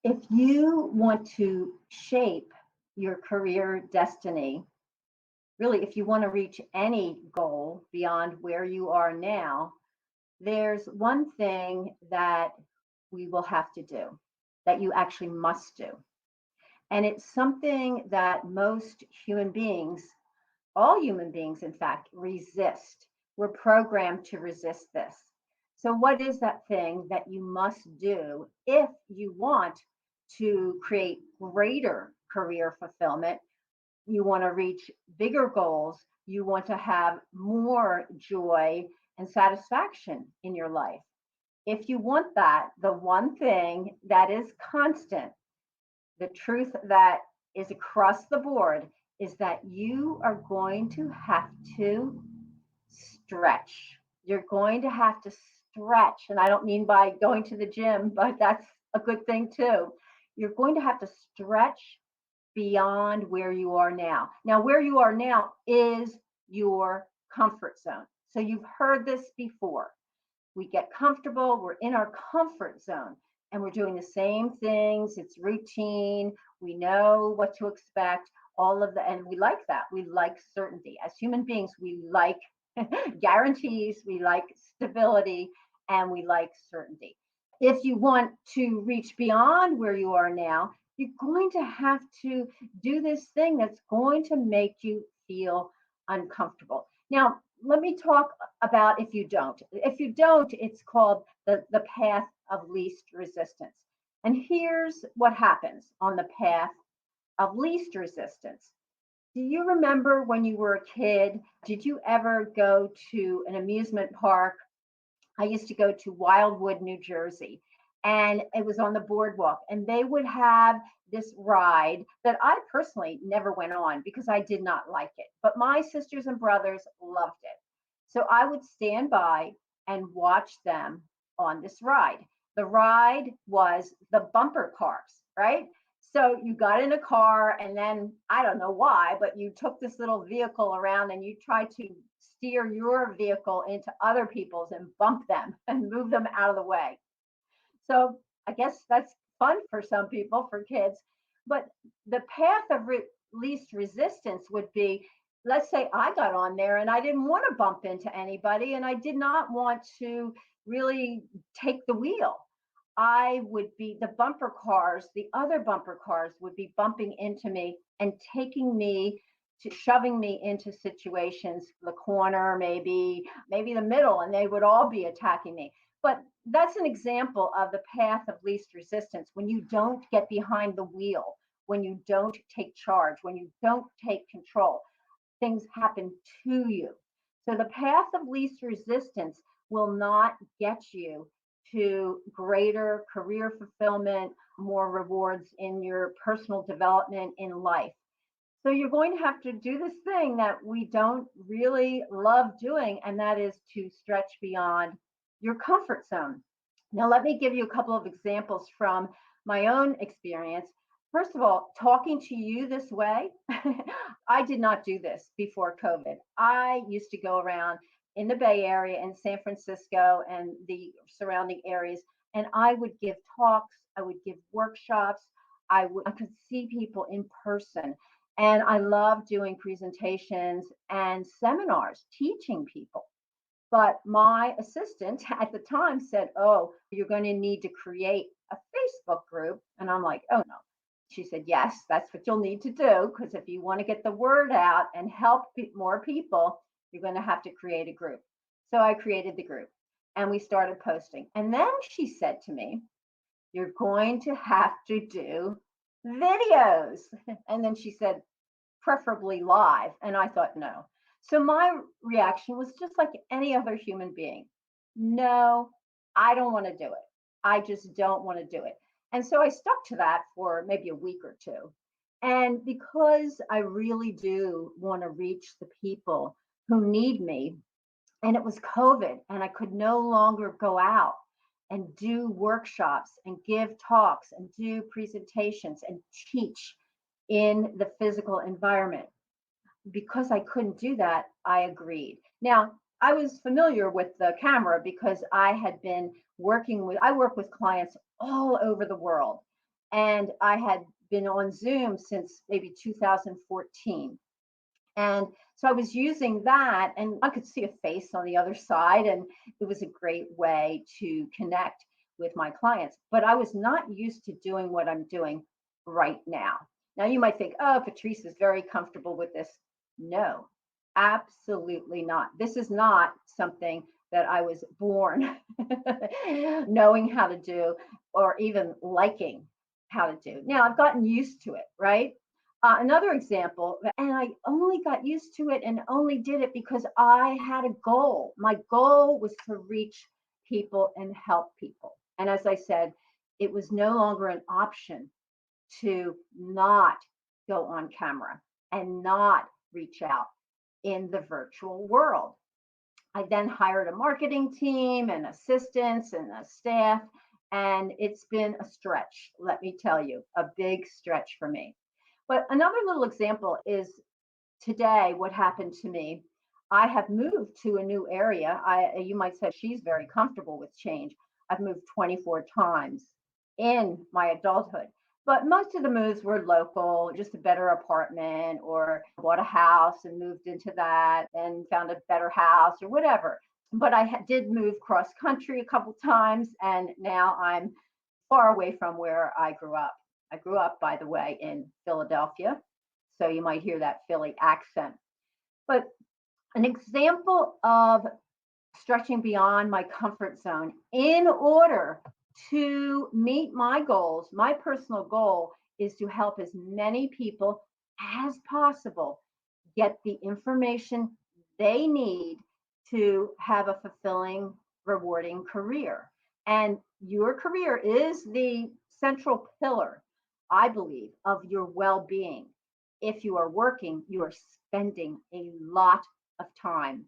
If you want to shape your career destiny, really, if you want to reach any goal beyond where you are now, there's one thing that we will have to do, that you actually must do. And it's something that most human beings, all human beings, in fact, resist. We're programmed to resist this. So, what is that thing that you must do if you want to create greater career fulfillment? You want to reach bigger goals. You want to have more joy and satisfaction in your life. If you want that, the one thing that is constant, the truth that is across the board, is that you are going to have to stretch. You're going to have to stretch. And I don't mean by going to the gym, but that's a good thing too. You're going to have to stretch beyond where you are now. Now, where you are now is your comfort zone. So you've heard this before. We get comfortable, we're in our comfort zone, and we're doing the same things. It's routine. We know what to expect, all of the, and we like that. We like certainty. As human beings, we like guarantees, we like stability, and we like certainty. If you want to reach beyond where you are now, you're going to have to do this thing that's going to make you feel uncomfortable. Now, let me talk about if you don't. If you don't, it's called the path of least resistance. And here's what happens on the path of least resistance. Do you remember when you were a kid? Did you ever go to an amusement park? I used to go to Wildwood, New Jersey, and it was on the boardwalk. And they would have this ride that I personally never went on because I did not like it. But my sisters and brothers loved it. So I would stand by and watch them on this ride. The ride was the bumper cars, right? So you got in a car, and then I don't know why, but you took this little vehicle around and you tried to steer your vehicle into other people's and bump them and move them out of the way. So I guess that's fun for some people, for kids. But the path of least resistance would be, let's say I got on there and I didn't want to bump into anybody and I did not want to really take the wheel. I would be the bumper cars, the other bumper cars would be bumping into me and taking me to shoving me into situations, the corner, maybe the middle, and they would all be attacking me. But that's an example of the path of least resistance, when you don't get behind the wheel, when you don't take charge, when you don't take control, things happen to you. So the path of least resistance will not get you to greater career fulfillment, more rewards in your personal development in life. So you're going to have to do this thing that we don't really love doing, and that is to stretch beyond your comfort zone. Now, let me give you a couple of examples from my own experience. First of all, talking to you this way, I did not do this before COVID. I used to go around in the Bay Area and San Francisco and the surrounding areas, and I would give talks, I would give workshops, I could see people in person. And I love doing presentations and seminars, teaching people. But my assistant at the time said, "Oh, you're going to need to create a Facebook group." And I'm like, "Oh, no." She said, "Yes, that's what you'll need to do. Because if you want to get the word out and help more people, you're going to have to create a group." So I created the group and we started posting. And then she said to me, "You're going to have to do videos." And then she said, "Preferably live." And I thought, no. So my reaction was just like any other human being. No, I don't want to do it. I just don't want to do it. And so I stuck to that for maybe a week or two. And because I really do want to reach the people who need me, and it was COVID, and I could no longer go out and do workshops and give talks and do presentations and teach in the physical environment. Because I couldn't do that, I agreed. Now, I was familiar with the camera because I had been I work with clients all over the world. And I had been on Zoom since maybe 2014. And so I was using that, and I could see a face on the other side, and it was a great way to connect with my clients. But I was not used to doing what I'm doing right now. Now, you might think, oh, Patrice is very comfortable with this. No, absolutely not. This is not something that I was born knowing how to do or even liking how to do. Now, I've gotten used to it, right? Another example, and I only got used to it and only did it because I had a goal. My goal was to reach people and help people. And as I said, it was no longer an option to not go on camera and not reach out in the virtual world. I then hired a marketing team and assistants and a staff, and it's been a stretch, let me tell you, a big stretch for me. But another little example is today what happened to me. I have moved to a new area. You might say she's very comfortable with change. I've moved 24 times in my adulthood. But most of the moves were local, just a better apartment, or bought a house and moved into that and found a better house or whatever. But I did move cross country a couple times, and now I'm far away from where I grew up. I grew up, by the way, in Philadelphia. So you might hear that Philly accent. But an example of stretching beyond my comfort zone in order to meet my goals, my personal goal is to help as many people as possible get the information they need to have a fulfilling, rewarding career. And your career is the central pillar, I believe, of your well being. If you are working, you are spending a lot of time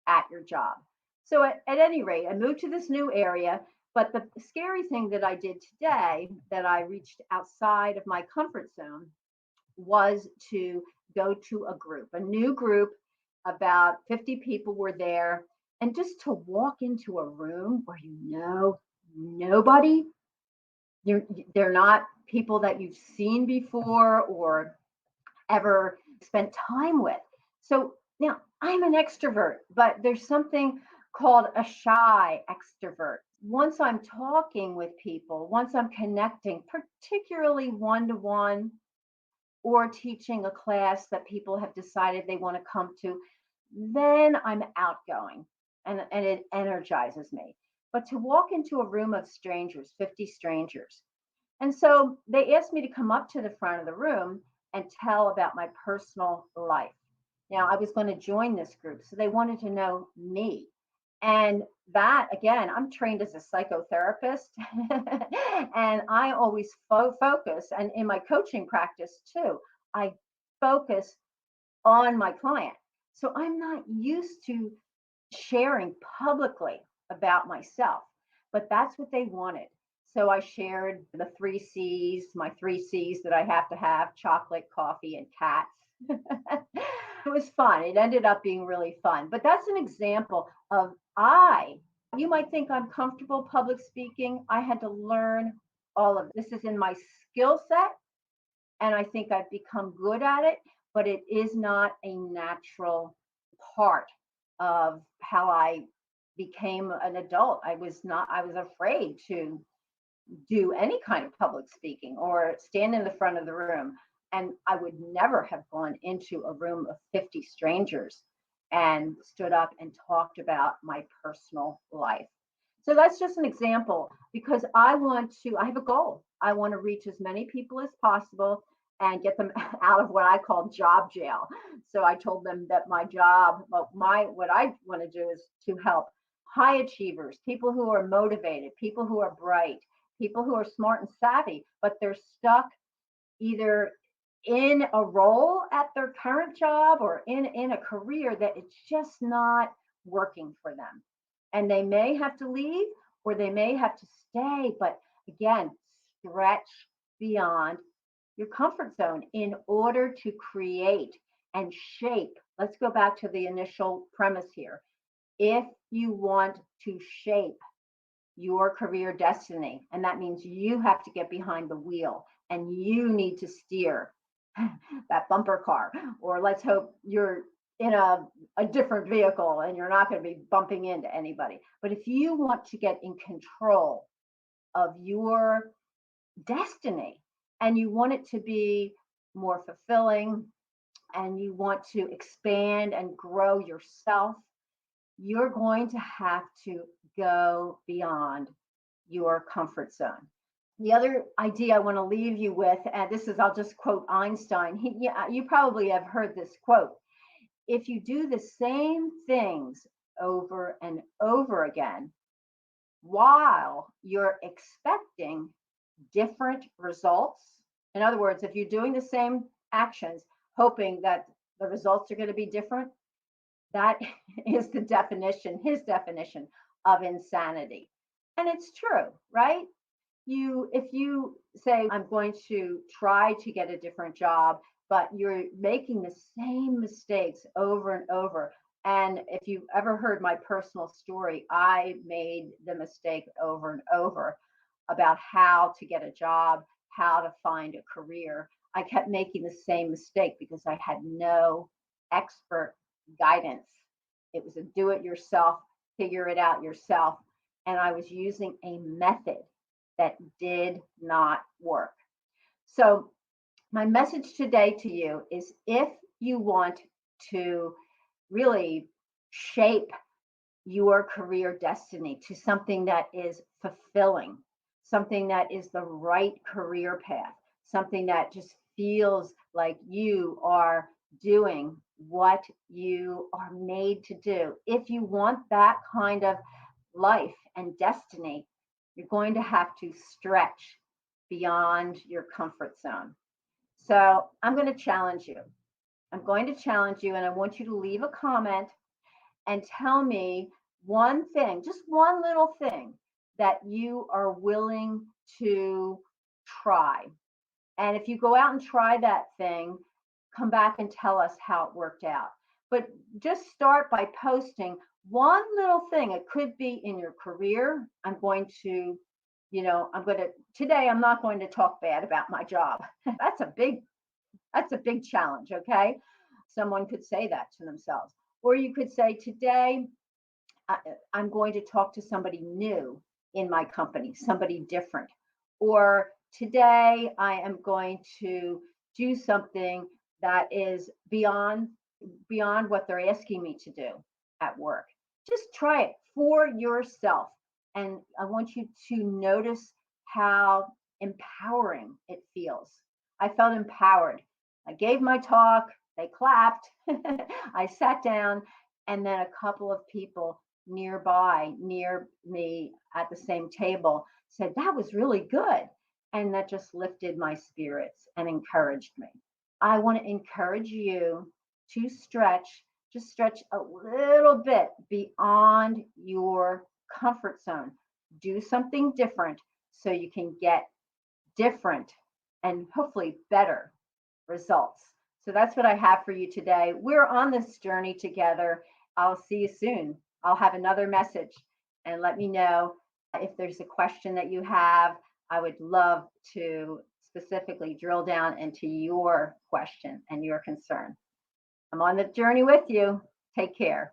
at your job. So, at any rate, I moved to this new area. But the scary thing that I did today, that I reached outside of my comfort zone, was to go to a group, a new group. About 50 people were there. And just to walk into a room where you know nobody, they're not people that you've seen before or ever spent time with. So now I'm an extrovert, but there's something called a shy extrovert. Once I'm talking with people, once I'm connecting, particularly one to one, or teaching a class that people have decided they want to come to, then I'm outgoing and it energizes me. But to walk into a room of strangers, 50 strangers, and so they asked me to come up to the front of the room and tell about my personal life. Now, I was going to join this group, so they wanted to know me. And that, again, I'm trained as a psychotherapist, and I always focus, and in my coaching practice too, I focus on my client. So I'm not used to sharing publicly about myself, but that's what they wanted. So I shared the three C's, my three C's that I have to have: chocolate, coffee, and cats. It was fun. It ended up being really fun. But that's an example of you might think I'm comfortable public speaking. I had to learn all of this. Is in my skill set, and I think I've become good at it, but it is not a natural part of how I became an adult. I was afraid to do any kind of public speaking or stand in the front of the room. And I would never have gone into a room of 50 strangers and stood up and talked about my personal life. So that's just an example, because I have a goal. I want to reach as many people as possible and get them out of what I call job jail. So I told them that my job, what I want to do is to help high achievers, people who are motivated, people who are bright, people who are smart and savvy, but they're stuck either in a role at their current job or in a career that it's just not working for them. And they may have to leave or they may have to stay, but again, stretch beyond your comfort zone in order to create and shape. Let's go back to the initial premise here. If you want to shape your career destiny. And that means you have to get behind the wheel and you need to steer that bumper car. Or let's hope you're in a different vehicle and you're not going to be bumping into anybody. But if you want to get in control of your destiny and you want it to be more fulfilling and you want to expand and grow yourself, you're going to have to go beyond your comfort zone. The other idea I want to leave you with, and this is, I'll just quote Einstein. You probably have heard this quote. If you do the same things over and over again, while you're expecting different results, in other words, if you're doing the same actions, hoping that the results are going to be different, that is the definition, his definition of insanity. And it's true, right? If you say, I'm going to try to get a different job, but you're making the same mistakes over and over. And if you've ever heard my personal story, I made the mistake over and over about how to get a job, how to find a career. I kept making the same mistake because I had no expert guidance. It was a do it yourself, figure it out yourself. And I was using a method that did not work. So my message today to you is, if you want to really shape your career destiny to something that is fulfilling, something that is the right career path, something that just feels like you are doing what you are made to do. If you want that kind of life and destiny, you're going to have to stretch beyond your comfort zone. So I'm going to challenge you. I'm going to challenge you, and I want you to leave a comment and tell me one thing, just one little thing that you are willing to try. And if you go out and try that thing, come back and tell us how it worked out. But just start by posting one little thing. It could be in your career. Today I'm not going to talk bad about my job. That's a big challenge, okay? Someone could say that to themselves. Or you could say, today I'm going to talk to somebody new in my company, somebody different. Or today I am going to do something that is beyond what they're asking me to do at work. Just try it for yourself. And I want you to notice how empowering it feels. I felt empowered. I gave my talk, they clapped, I sat down, and then a couple of people near me at the same table said, that was really good. And that just lifted my spirits and encouraged me. I want to encourage you to just stretch a little bit beyond your comfort zone. Do something different so you can get different and hopefully better results. So that's what I have for you today. We're on this journey together. I'll see you soon. I'll have another message, and let me know if there's a question that you have. I would love to specifically drill down into your question and your concern. I'm on the journey with you. Take care.